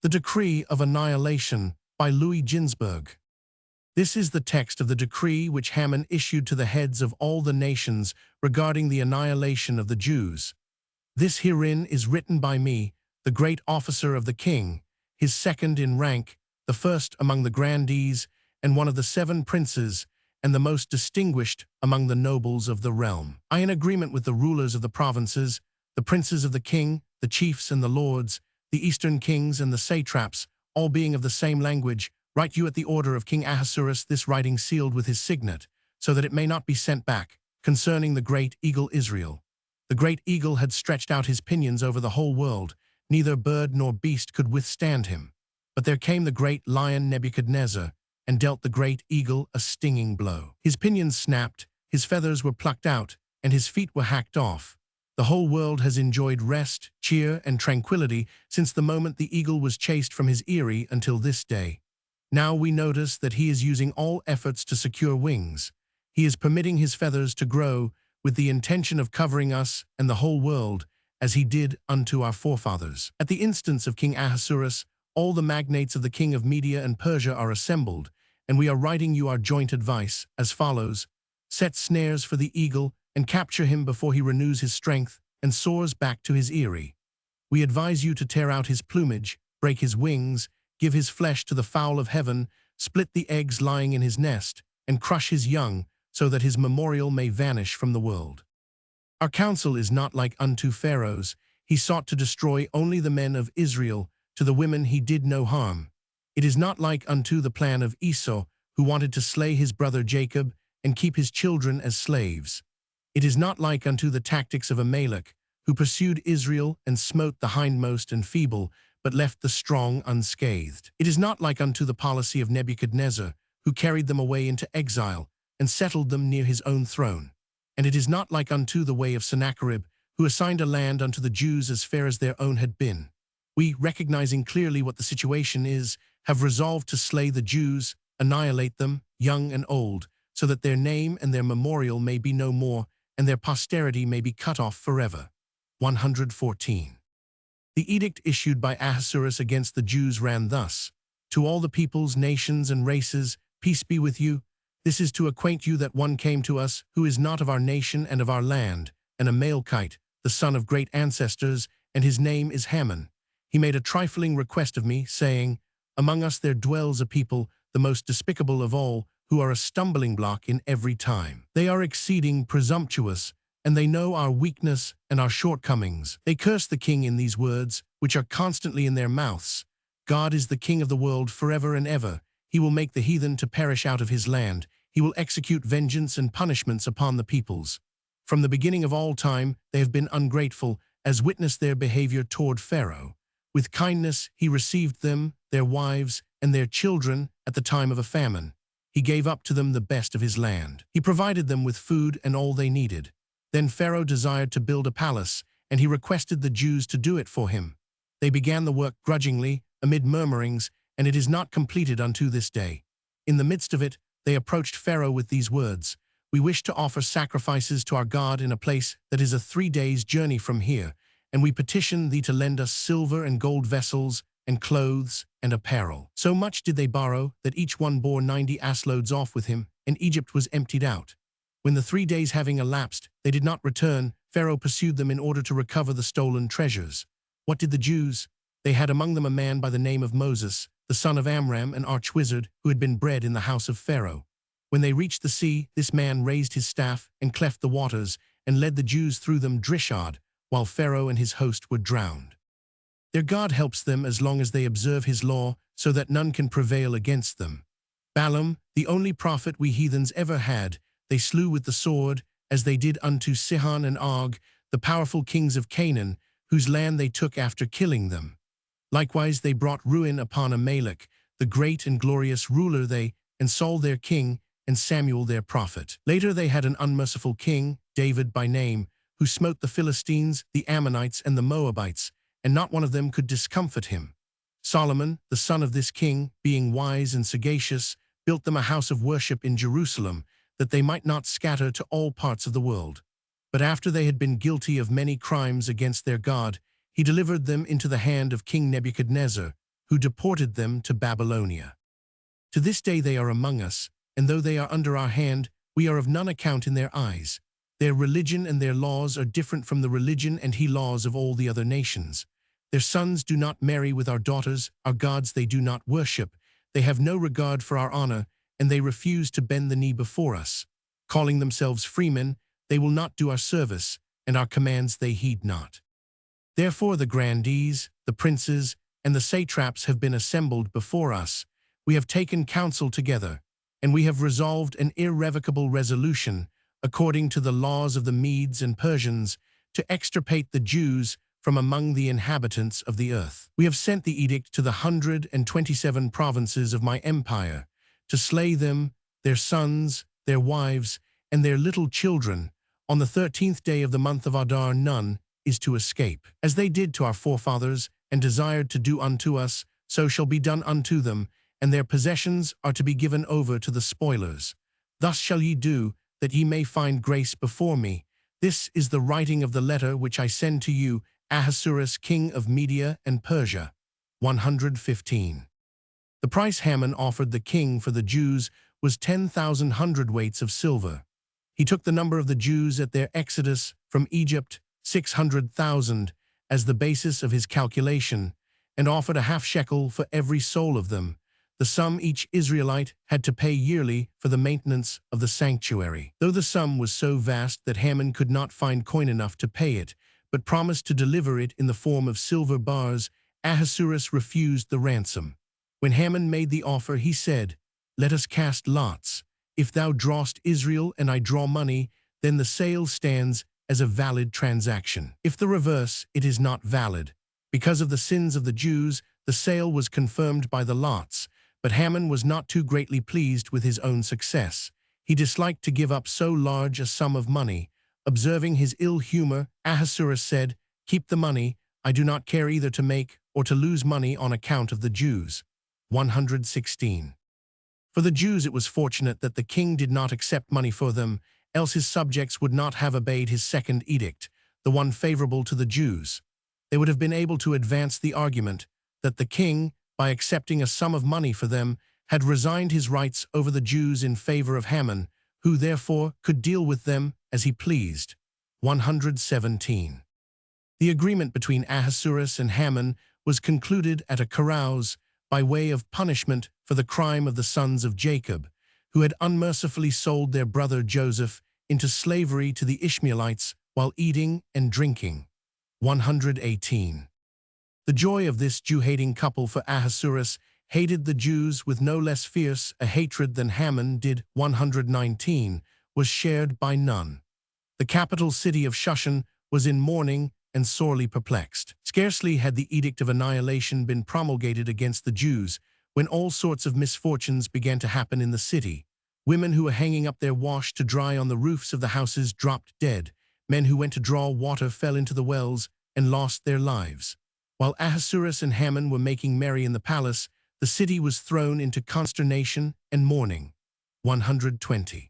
The Decree of Annihilation by Ginzberg. This is the text of the decree which Haman issued to the heads of all the nations regarding the annihilation of the Jews. This herein is written by me, the great officer of the king, his second in rank, the first among the grandees, and one of the 7 princes, and the most distinguished among the nobles of the realm. I, in agreement with the rulers of the provinces, the princes of the king, the chiefs and the lords, the eastern kings and the satraps, all being of the same language, write you at the order of King Ahasuerus this writing sealed with his signet, so that it may not be sent back, concerning the great eagle Israel. The great eagle had stretched out his pinions over the whole world, neither bird nor beast could withstand him. But there came the great lion Nebuchadnezzar, and dealt the great eagle a stinging blow. His pinions snapped, his feathers were plucked out, and his feet were hacked off. The whole world has enjoyed rest, cheer, and tranquility since the moment the eagle was chased from his eyrie until this day. Now we notice that he is using all efforts to secure wings. He is permitting his feathers to grow with the intention of covering us and the whole world, as he did unto our forefathers. At the instance of King Ahasuerus, all the magnates of the king of Media and Persia are assembled, and we are writing you our joint advice, as follows: set snares for the eagle, and capture him before he renews his strength and soars back to his eyrie. We advise you to tear out his plumage, break his wings, give his flesh to the fowl of heaven, split the eggs lying in his nest, and crush his young, so that his memorial may vanish from the world. Our counsel is not like unto Pharaoh's. He sought to destroy only the men of Israel, to the women he did no harm. It is not like unto the plan of Esau, who wanted to slay his brother Jacob and keep his children as slaves. It is not like unto the tactics of Amalek, who pursued Israel and smote the hindmost and feeble, but left the strong unscathed. It is not like unto the policy of Nebuchadnezzar, who carried them away into exile and settled them near his own throne. And it is not like unto the way of Sennacherib, who assigned a land unto the Jews as fair as their own had been. We, recognizing clearly what the situation is, have resolved to slay the Jews, annihilate them, young and old, so that their name and their memorial may be no more, and their posterity may be cut off forever. 114. The edict issued by Ahasuerus against the Jews ran thus: to all the peoples, nations, and races, peace be with you. This is to acquaint you that one came to us who is not of our nation and of our land, an Amalekite, the son of great ancestors, and his name is Haman. He made a trifling request of me, saying, among us there dwells a people, the most despicable of all, who are a stumbling block in every time. They are exceeding presumptuous, and they know our weakness and our shortcomings. They curse the king in these words, which are constantly in their mouths. God is the king of the world forever and ever. He will make the heathen to perish out of his land. He will execute vengeance and punishments upon the peoples. From the beginning of all time, they have been ungrateful, as witness their behavior toward Pharaoh. With kindness he received them, their wives, and their children at the time of a famine. He gave up to them the best of his land. He provided them with food and all they needed. Then Pharaoh desired to build a palace, and he requested the Jews to do it for him. They began the work grudgingly, amid murmurings, and it is not completed unto this day. In the midst of it, they approached Pharaoh with these words: we wish to offer sacrifices to our God in a place that is a 3 days' journey from here, and we petition thee to lend us silver and gold vessels, and clothes, and apparel. So much did they borrow, that each one bore 90 assloads off with him, and Egypt was emptied out. When the 3 days having elapsed, they did not return, Pharaoh pursued them in order to recover the stolen treasures. What did the Jews? They had among them a man by the name of Moses, the son of Amram, an arch-wizard, who had been bred in the house of Pharaoh. When they reached the sea, this man raised his staff and cleft the waters, and led the Jews through them drishod, while Pharaoh and his host were drowned. Their God helps them as long as they observe his law, so that none can prevail against them. Balaam, the only prophet we heathens ever had, they slew with the sword, as they did unto Sihon and Og, the powerful kings of Canaan, whose land they took after killing them. Likewise they brought ruin upon Amalek, the great and glorious ruler they, and Saul their king, and Samuel their prophet. Later they had an unmerciful king, David by name, who smote the Philistines, the Ammonites, and the Moabites, and not one of them could discomfit him. Solomon, the son of this king, being wise and sagacious, built them a house of worship in Jerusalem, that they might not scatter to all parts of the world. But after they had been guilty of many crimes against their God, he delivered them into the hand of King Nebuchadnezzar, who deported them to Babylonia. To this day they are among us, and though they are under our hand, we are of none account in their eyes. Their religion and their laws are different from the religion and laws of all the other nations. Their sons do not marry with our daughters, our gods they do not worship. They have no regard for our honor, and they refuse to bend the knee before us. Calling themselves freemen, they will not do our service, and our commands they heed not. Therefore the grandees, the princes, and the satraps have been assembled before us. We have taken counsel together, and we have resolved an irrevocable resolution, according to the laws of the Medes and Persians, to extirpate the Jews from among the inhabitants of the earth. We have sent the edict to the 127 provinces of my empire, to slay them, their sons, their wives, and their little children. On the 13th day of the month of Adar none is to escape. As they did to our forefathers, and desired to do unto us, so shall be done unto them, and their possessions are to be given over to the spoilers. Thus shall ye do, that ye may find grace before me. This is the writing of the letter which I send to you, Ahasuerus, king of Media and Persia. 115. The price Haman offered the king for the Jews was 10,000 hundredweights of silver. He took the number of the Jews at their exodus from Egypt, 600,000, as the basis of his calculation, and offered a half shekel for every soul of them, the sum each Israelite had to pay yearly for the maintenance of the sanctuary. Though the sum was so vast that Haman could not find coin enough to pay it, but promised to deliver it in the form of silver bars, Ahasuerus refused the ransom. When Haman made the offer, he said, "Let us cast lots. If thou drawest Israel and I draw money, then the sale stands as a valid transaction. If the reverse, it is not valid." Because of the sins of the Jews, the sale was confirmed by the lots, but Haman was not too greatly pleased with his own success. He disliked to give up so large a sum of money. Observing his ill humor, Ahasuerus said, "Keep the money. I do not care either to make or to lose money on account of the Jews." 116. For the Jews it was fortunate that the king did not accept money for them, else his subjects would not have obeyed his second edict, the one favorable to the Jews. They would have been able to advance the argument that the king, by accepting a sum of money for them, had resigned his rights over the Jews in favor of Haman, who therefore could deal with them as he pleased. 117. The agreement between Ahasuerus and Haman was concluded at a carouse by way of punishment for the crime of the sons of Jacob, who had unmercifully sold their brother Joseph into slavery to the Ishmaelites while eating and drinking. 118. The joy of this Jew-hating couple, for Ahasuerus hated the Jews with no less fierce a hatred than Haman did, 119, was shared by none. The capital city of Shushan was in mourning and sorely perplexed. Scarcely had the Edict of Annihilation been promulgated against the Jews when all sorts of misfortunes began to happen in the city. Women who were hanging up their wash to dry on the roofs of the houses dropped dead. Men who went to draw water fell into the wells and lost their lives. While Ahasuerus and Haman were making merry in the palace, the city was thrown into consternation and mourning. 120.